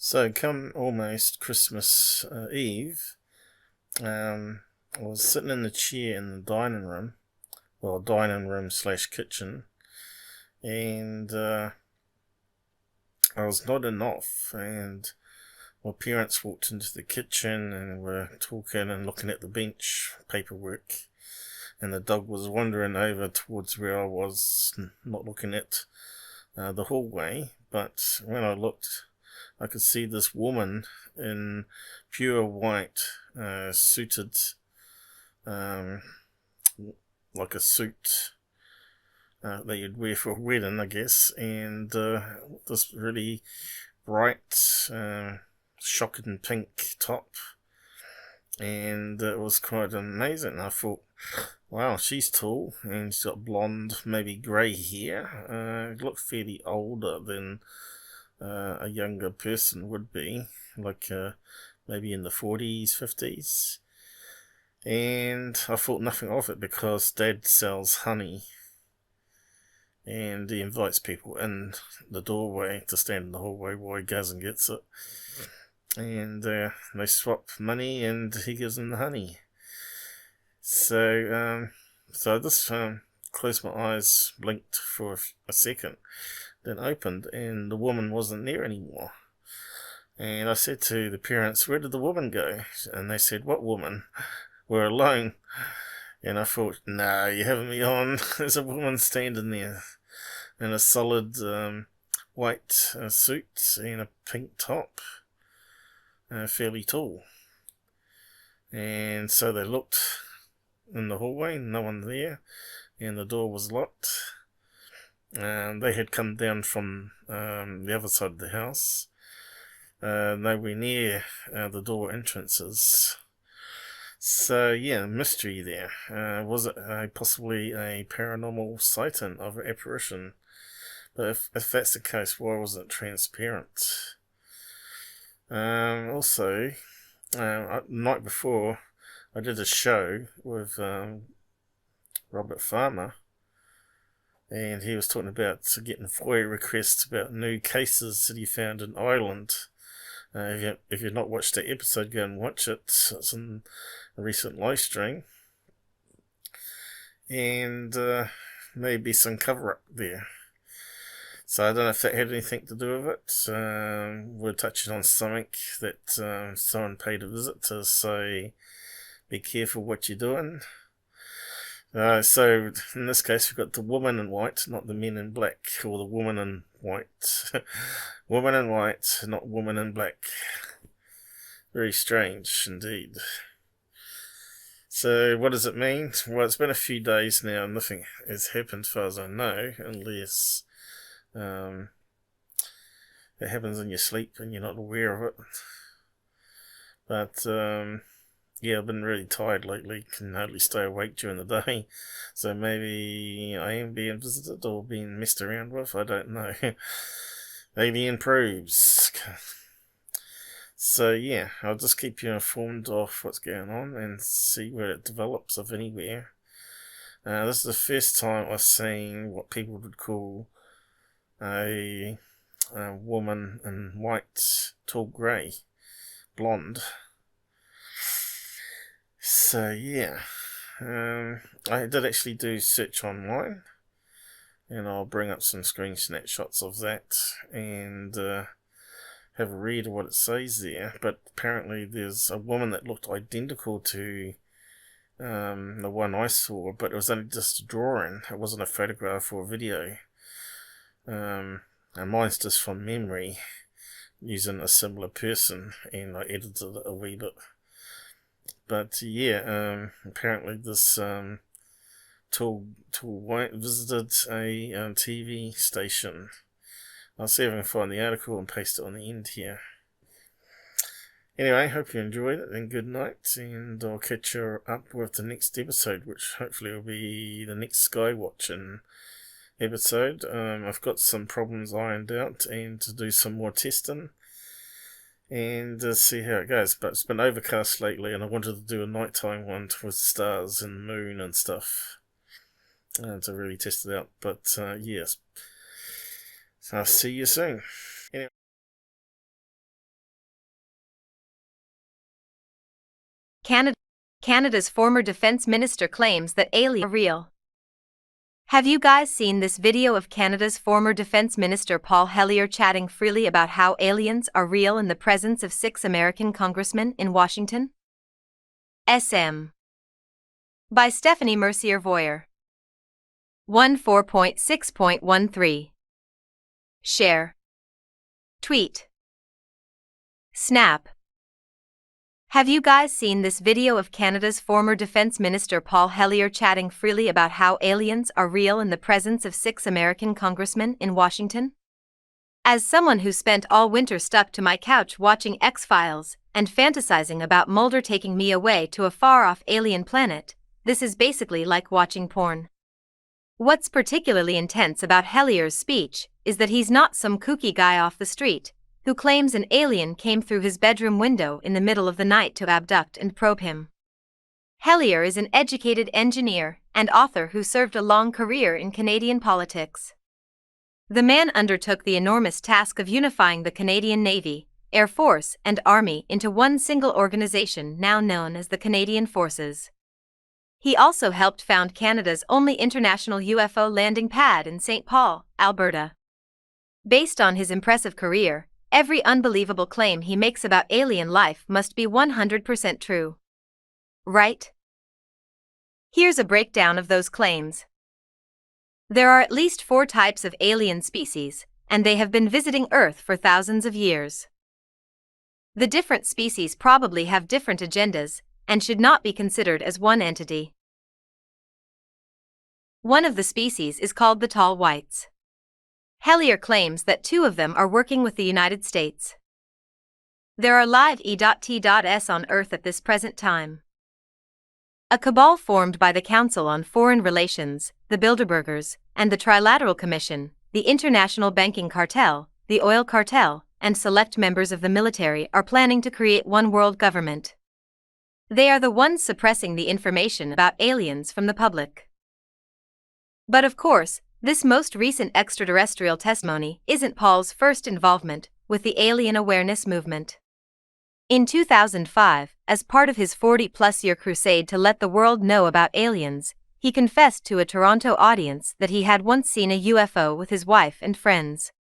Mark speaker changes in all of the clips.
Speaker 1: So come almost Christmas Eve, I was sitting in the chair in the dining room, well, dining room slash kitchen, and I was nodding off, and my parents walked into the kitchen and were talking and looking at the bench paperwork, and the dog was wandering over towards where I was, not looking at the hallway. But when I looked, I could see this woman in pure white, suited, um, like a suit that you'd wear for a wedding, I guess, and this really bright, shocking pink top, and it was quite amazing. I thought, wow, she's tall, and she's got blonde, maybe grey hair. Looked fairly older than a younger person would be, like maybe in the 40s, 50s. And I thought nothing of it because Dad sells honey, and he invites people in the doorway to stand in the hallway while he goes and gets it. And they swap money, and he gives them the honey. So I just closed my eyes, blinked for a second, then opened, and the woman wasn't there anymore. And I said to the parents, "Where did the woman go?" And they said, "What woman? We're alone." And I thought, "Nah, you're having me on." There's a woman standing there in a solid white suit and a pink top, fairly tall. And so they looked in the hallway, no one there, and the door was locked. They had come down from the other side of the house. Nowhere near the door entrances. So yeah, mystery there. Was it possibly a paranormal sighting of an apparition? But if that's the case, why wasn't it transparent? Also, the night before, I did a show with Robert Farmer, and he was talking about getting FOIA requests about new cases that he found in Ireland. If you've not watched that episode, go and watch it. It's in a recent live stream. And maybe some cover-up there. So I don't know if that had anything to do with it. We're touching on something that someone paid a visit to say, be careful what you're doing. So in this case, we've got the woman in white, not the men in black, or the woman in white. Woman in white, not woman in black. Very strange indeed. So what does it mean? Well, it's been a few days now, and nothing has happened as far as I know, unless it happens in your sleep and you're not aware of it. But yeah, I've been really tired lately, can hardly stay awake during the day, so maybe I am being visited or being messed around with, I don't know. Alien probes. So yeah, I'll just keep you informed of what's going on and see where it develops, if anywhere. This is the first time I've seen what people would call a woman in white, tall grey, blonde. So yeah, I did actually do search online, and I'll bring up some screen snapshots of that and have a read of what it says there. But apparently there's a woman that looked identical to the one I saw, but it was only just a drawing. It wasn't a photograph or a video. And mine's just from memory, using a similar person, and I edited it a wee bit. But yeah, apparently this tall white visited a TV station. I'll see if I can find the article and paste it on the end here. Anyway, hope you enjoyed it, and good night, and I'll catch you up with the next episode, which hopefully will be the next sky watching episode. I've got some problems ironed out and to do some more testing and see how it goes. But it's been overcast lately, and I wanted to do a nighttime one with stars and moon and stuff to really test it out. But yes, so I'll see you soon. Anyway.
Speaker 2: Canada's former defense minister claims that aliens are real. Have you guys seen this video of Canada's former defense minister Paul Hellyer chatting freely about how aliens are real in the presence of 6 American congressmen in Washington? SM. By Stephanie Mercier-Voyer. 14.6.13. Share. Tweet. Snap. Have you guys seen this video of Canada's former defense minister Paul Hellyer chatting freely about how aliens are real in the presence of 6 American congressmen in Washington? As someone who spent all winter stuck to my couch watching X-Files and fantasizing about Mulder taking me away to a far-off alien planet, this is basically like watching porn. What's particularly intense about Hellyer's speech is that he's not some kooky guy off the street who claims an alien came through his bedroom window in the middle of the night to abduct and probe him. Hellyer is an educated engineer and author who served a long career in Canadian politics. The man undertook the enormous task of unifying the Canadian Navy, Air Force, and Army into one single organization now known as the Canadian Forces. He also helped found Canada's only international UFO landing pad in St. Paul, Alberta. Based on his impressive career, every unbelievable claim he makes about alien life must be 100% true. Right? Here's a breakdown of those claims. There are at least 4 types of alien species, and they have been visiting Earth for thousands of years. The different species probably have different agendas and should not be considered as one entity. One of the species is called the tall whites. Hellyer claims that 2 of them are working with the United States. There are live E.T.s on Earth at this present time. A cabal formed by the Council on Foreign Relations, the Bilderbergers, and the Trilateral Commission, the International Banking Cartel, the Oil Cartel, and select members of the military are planning to create one world government. They are the ones suppressing the information about aliens from the public. But of course, this most recent extraterrestrial testimony isn't Paul's first involvement with the alien awareness movement. In 2005, as part of his 40-plus-year crusade to let the world know about aliens, he confessed to a Toronto audience that he had once seen a UFO with his wife and friends.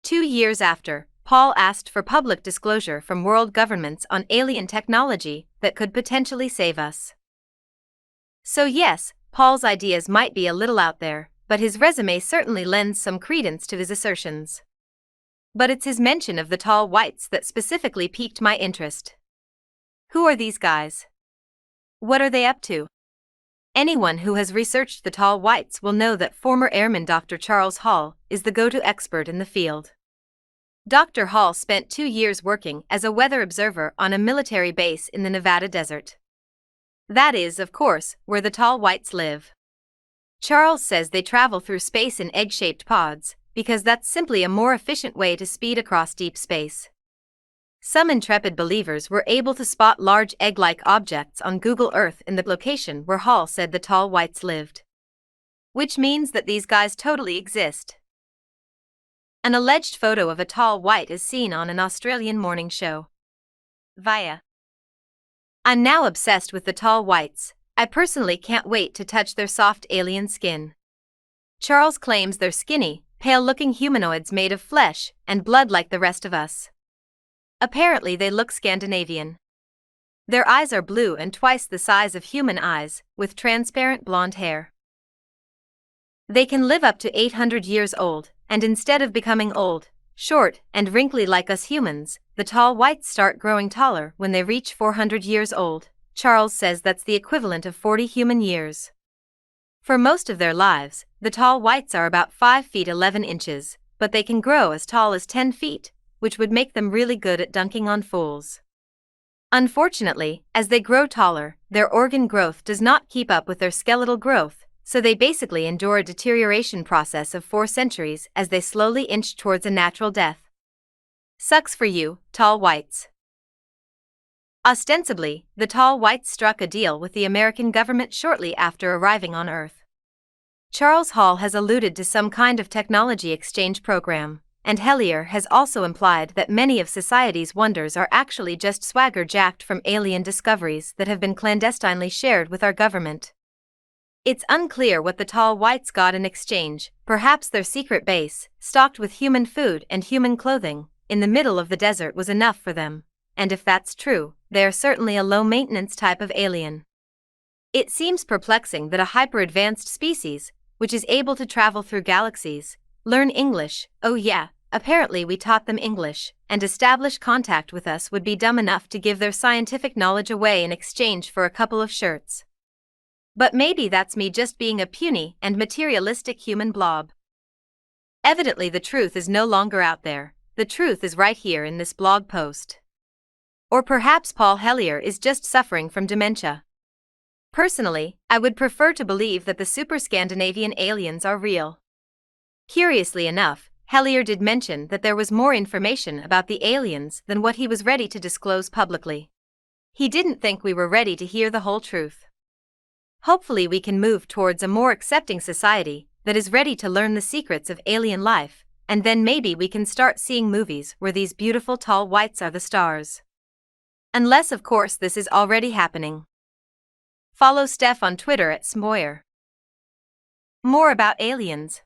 Speaker 2: 2 years after, Paul asked for public disclosure from world governments on alien technology that could potentially save us. So yes, Paul's ideas might be a little out there, but his resume certainly lends some credence to his assertions. But it's his mention of the tall whites that specifically piqued my interest. Who are these guys? What are they up to? Anyone who has researched the tall whites will know that former airman Dr. Charles Hall is the go-to expert in the field. Dr. Hall spent 2 years working as a weather observer on a military base in the Nevada desert. That is, of course, where the tall whites live. Charles says they travel through space in egg-shaped pods, because that's simply a more efficient way to speed across deep space. Some intrepid believers were able to spot large egg-like objects on Google Earth in the location where Hall said the tall whites lived. Which means that these guys totally exist. An alleged photo of a tall white is seen on an Australian morning show. Via. I'm now obsessed with the tall whites. I personally can't wait to touch their soft alien skin. Charles claims they're skinny, pale-looking humanoids made of flesh and blood like the rest of us. Apparently they look Scandinavian. Their eyes are blue and twice the size of human eyes, with transparent blonde hair. They can live up to 800 years old, and instead of becoming old, short, and wrinkly like us humans, the tall whites start growing taller when they reach 400 years old. Charles says that's the equivalent of 40 human years. For most of their lives, the tall whites are about 5 feet 11 inches, but they can grow as tall as 10 feet, which would make them really good at dunking on fools. Unfortunately, as they grow taller, their organ growth does not keep up with their skeletal growth, so they basically endure a deterioration process of 4 centuries as they slowly inch towards a natural death. Sucks for you, tall whites. Ostensibly, the tall whites struck a deal with the American government shortly after arriving on Earth. Charles Hall has alluded to some kind of technology exchange program, and Hellier has also implied that many of society's wonders are actually just swagger jacked from alien discoveries that have been clandestinely shared with our government. It's unclear what the tall whites got in exchange, perhaps their secret base, stocked with human food and human clothing, in the middle of the desert was enough for them, and if that's true, they are certainly a low-maintenance type of alien. It seems perplexing that a hyper-advanced species, which is able to travel through galaxies, learn English, oh yeah, apparently we taught them English, and establish contact with us would be dumb enough to give their scientific knowledge away in exchange for a couple of shirts. But maybe that's me just being a puny and materialistic human blob. Evidently the truth is no longer out there, the truth is right here in this blog post. Or perhaps Paul Hellier is just suffering from dementia. Personally, I would prefer to believe that the super Scandinavian aliens are real. Curiously enough, Hellier did mention that there was more information about the aliens than what he was ready to disclose publicly. He didn't think we were ready to hear the whole truth. Hopefully we can move towards a more accepting society that is ready to learn the secrets of alien life, and then maybe we can start seeing movies where these beautiful tall whites are the stars. Unless of course this is already happening. Follow Steph on Twitter at Smoyer. More about aliens.